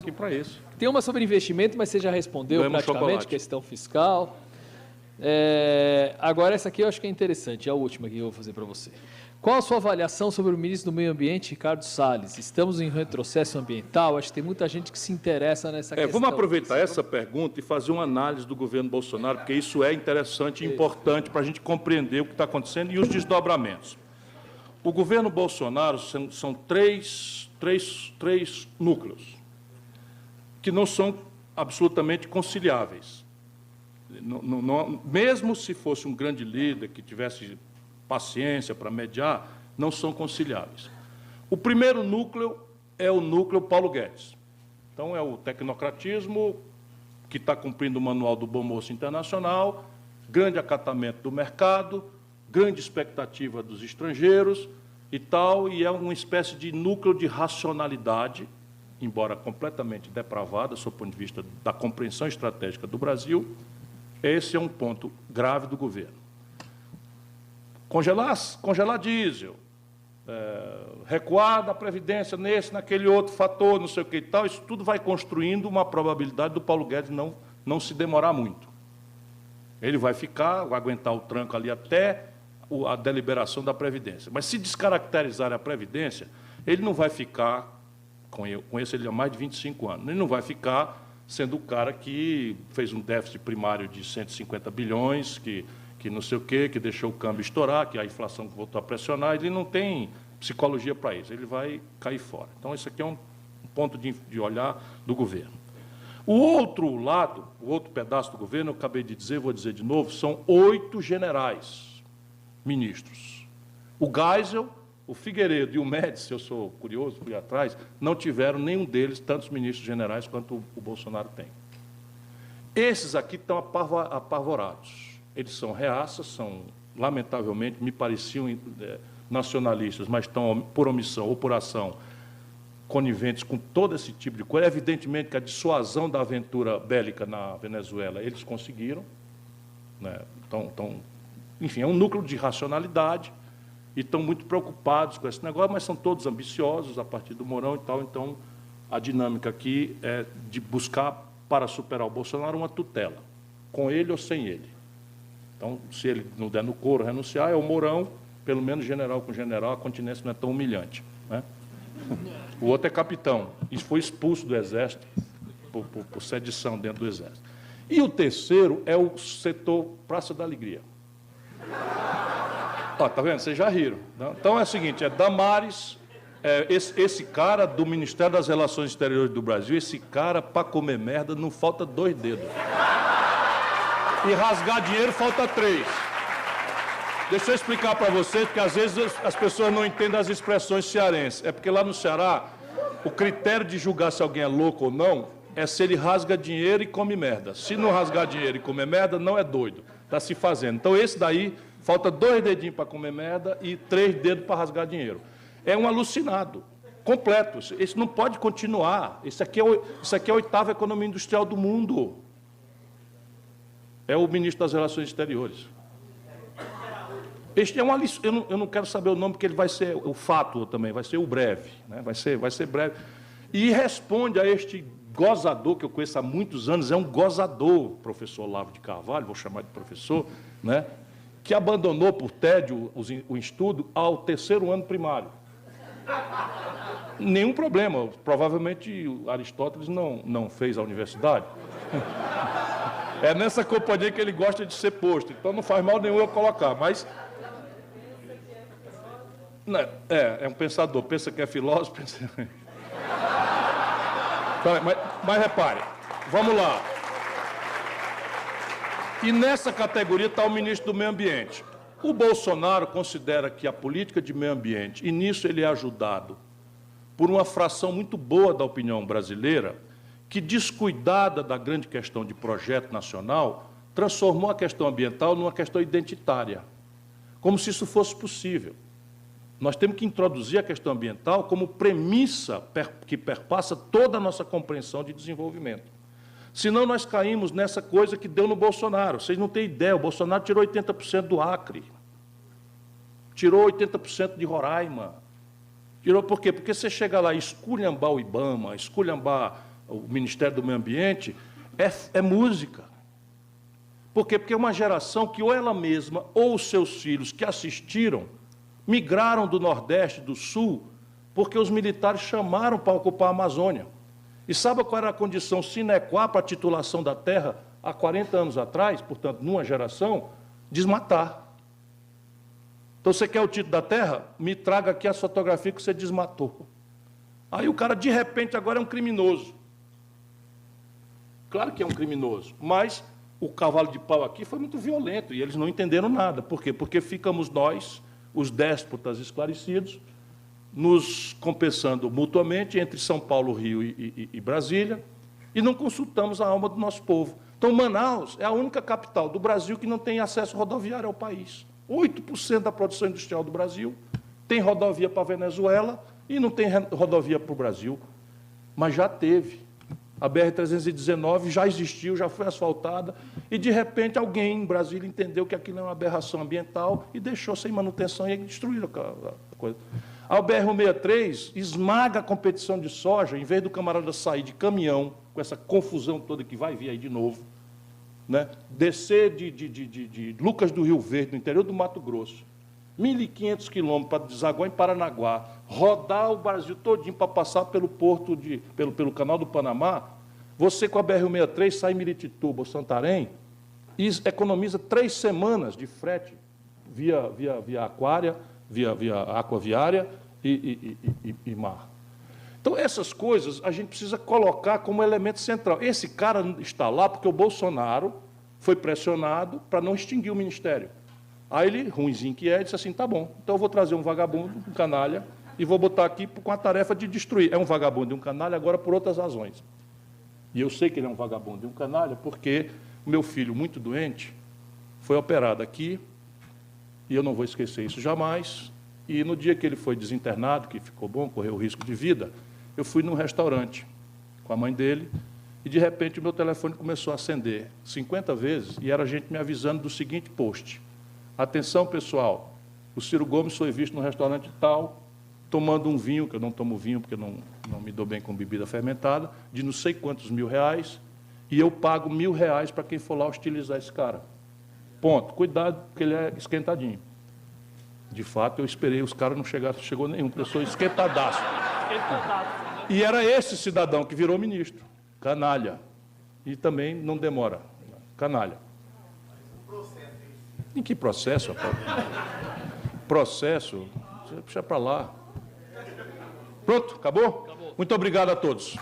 aqui para isso. Tem uma sobre investimento, mas você já respondeu praticamente, questão fiscal. Agora, essa aqui eu acho que é interessante, é a última que eu vou fazer para você. Qual a sua avaliação sobre o ministro do Meio Ambiente, Ricardo Salles? Estamos em retrocesso ambiental? Acho que tem muita gente que se interessa nessa questão. Vamos aproveitar essa pergunta e fazer uma análise do governo Bolsonaro, porque isso é interessante e importante para a gente compreender o que está acontecendo e os desdobramentos. O governo Bolsonaro são três núcleos que não são absolutamente conciliáveis. Mesmo se fosse um grande líder que tivesse paciência para mediar, não são conciliáveis. O primeiro núcleo é o núcleo Paulo Guedes. Então, é o tecnocratismo que está cumprindo o manual do Bom Moço Internacional, grande acatamento do mercado, grande expectativa dos estrangeiros e tal, e é uma espécie de núcleo de racionalidade, embora completamente depravada, sob o ponto de vista da compreensão estratégica do Brasil. Esse é um ponto grave do governo. Congelar diesel, recuar da Previdência naquele outro fator, não sei o que e tal, isso tudo vai construindo uma probabilidade do Paulo Guedes não se demorar muito. Ele vai aguentar o tranco ali até a deliberação da Previdência. Mas se descaracterizar a Previdência, ele não vai ficar, conheço ele há mais de 25 anos, ele não vai ficar sendo o cara que fez um déficit primário de 150 bilhões, que não sei o quê, que deixou o câmbio estourar, que a inflação voltou a pressionar, ele não tem psicologia para isso, ele vai cair fora. Então, esse aqui é um ponto de olhar do governo. O outro lado, o outro pedaço do governo, eu acabei de dizer, vou dizer de novo, são 8 generais ministros. O Geisel, o Figueiredo e o Médici, eu sou curioso, fui atrás, não tiveram nenhum deles tantos ministros generais quanto o Bolsonaro tem. Esses aqui estão apavorados. Eles são reaças, lamentavelmente, me pareciam nacionalistas, mas estão, por omissão ou por ação, coniventes com todo esse tipo de coisa. Evidentemente que a dissuasão da aventura bélica na Venezuela eles conseguiram, né? Enfim, é um núcleo de racionalidade e estão muito preocupados com esse negócio, mas são todos ambiciosos a partir do Mourão e tal. Então, a dinâmica aqui é de buscar, para superar o Bolsonaro, uma tutela, com ele ou sem ele. Então, se ele não der no couro renunciar, é o Mourão, pelo menos general com general, a continência não é tão humilhante, né? O outro é capitão, e foi expulso do Exército por sedição dentro do Exército. E o terceiro é o setor Praça da Alegria. Tá vendo? Vocês já riram. Não? Então é o seguinte, é Damares, esse cara do Ministério das Relações Exteriores do Brasil, esse cara, para comer merda, não falta 2 dedos. E rasgar dinheiro falta 3. Deixa eu explicar para vocês, porque às vezes as pessoas não entendem as expressões cearenses. É porque lá no Ceará, o critério de julgar se alguém é louco ou não é se ele rasga dinheiro e come merda. Se não rasgar dinheiro e comer merda, não é doido. Está se fazendo. Então, esse daí, falta 2 dedinhos para comer merda e 3 dedos para rasgar dinheiro. É um alucinado, completo. Isso não pode continuar. Isso aqui é a 8ª economia industrial do mundo. É o ministro das Relações Exteriores. Este é uma lição, eu não quero saber o nome, porque ele vai ser o fato também, vai ser o breve, né? vai ser breve. E responde a este gozador, que eu conheço há muitos anos, é um gozador, professor Olavo de Carvalho, vou chamar de professor, né? Que abandonou por tédio o estudo ao 3º ano primário. Nenhum problema, provavelmente Aristóteles não fez a universidade. É nessa companhia que ele gosta de ser posto, então não faz mal nenhum eu colocar, mas... É um pensador, pensa que é filósofo, pensa... Mas repare, vamos lá. E nessa categoria está o ministro do Meio Ambiente. O Bolsonaro considera que a política de meio ambiente, e nisso ele é ajudado por uma fração muito boa da opinião brasileira, que, descuidada da grande questão de projeto nacional, transformou a questão ambiental numa questão identitária, como se isso fosse possível. Nós temos que introduzir a questão ambiental como premissa que perpassa toda a nossa compreensão de desenvolvimento. Senão nós caímos nessa coisa que deu no Bolsonaro. Vocês não têm ideia, o Bolsonaro tirou 80% do Acre, tirou 80% de Roraima. Tirou por quê? Porque você chega lá e esculhambar o IBAMA, esculhambar o Ministério do Meio Ambiente, é música. Por quê? Porque é uma geração que ou ela mesma ou os seus filhos que assistiram migraram do Nordeste, do Sul, porque os militares chamaram para ocupar a Amazônia. E sabe qual era a condição sine qua para a titulação da terra há 40 anos atrás, portanto, numa geração? Desmatar. Então, você quer o título da terra? Me traga aqui a fotografia que você desmatou. Aí o cara, de repente, agora é um criminoso. Claro que é um criminoso, mas o cavalo de pau aqui foi muito violento e eles não entenderam nada. Por quê? Porque ficamos nós, os déspotas esclarecidos, nos compensando mutuamente entre São Paulo, Rio e Brasília, e não consultamos a alma do nosso povo. Então, Manaus é a única capital do Brasil que não tem acesso rodoviário ao país. 8% da produção industrial do Brasil tem rodovia para a Venezuela e não tem rodovia para o Brasil, mas já teve. A BR-319 já existiu, já foi asfaltada, e, de repente, alguém em Brasília entendeu que aquilo é uma aberração ambiental e deixou sem manutenção e destruíram a coisa. A BR-163 esmaga a competição de soja, em vez do camarada sair de caminhão, com essa confusão toda que vai vir aí de novo, né? Descer de Lucas do Rio Verde, no interior do Mato Grosso, 1.500 quilômetros para desaguar em Paranaguá, rodar o Brasil todinho para passar pelo porto, pelo canal do Panamá, você com a BR-163 sai em Miritituba ou Santarém e economiza 3 semanas de frete via aquaviária e mar. Então, essas coisas a gente precisa colocar como elemento central. Esse cara está lá porque o Bolsonaro foi pressionado para não extinguir o Ministério. Aí ele, ruinzinho que é, disse assim, tá bom, então eu vou trazer um vagabundo, um canalha, e vou botar aqui com a tarefa de destruir. É um vagabundo e um canalha agora por outras razões. E eu sei que ele é um vagabundo e um canalha porque o meu filho, muito doente, foi operado aqui, e eu não vou esquecer isso jamais, e no dia que ele foi desinternado, que ficou bom, correu o risco de vida, eu fui num restaurante com a mãe dele, e de repente o meu telefone começou a acender 50 vezes, e era gente me avisando do seguinte post: atenção, pessoal, o Ciro Gomes foi visto no restaurante tal, tomando um vinho, que eu não tomo vinho porque não me dou bem com bebida fermentada, de não sei quantos R$1.000, e eu pago R$1.000 para quem for lá hostilizar esse cara. Ponto. Cuidado, porque ele é esquentadinho. De fato, eu esperei, os caras não chegou nenhum, pessoa esquentadaço. E era esse cidadão que virou ministro, canalha. E também não demora, canalha. Em que processo, rapaz? Processo? Deixa para lá. Pronto, acabou? Muito obrigado a todos.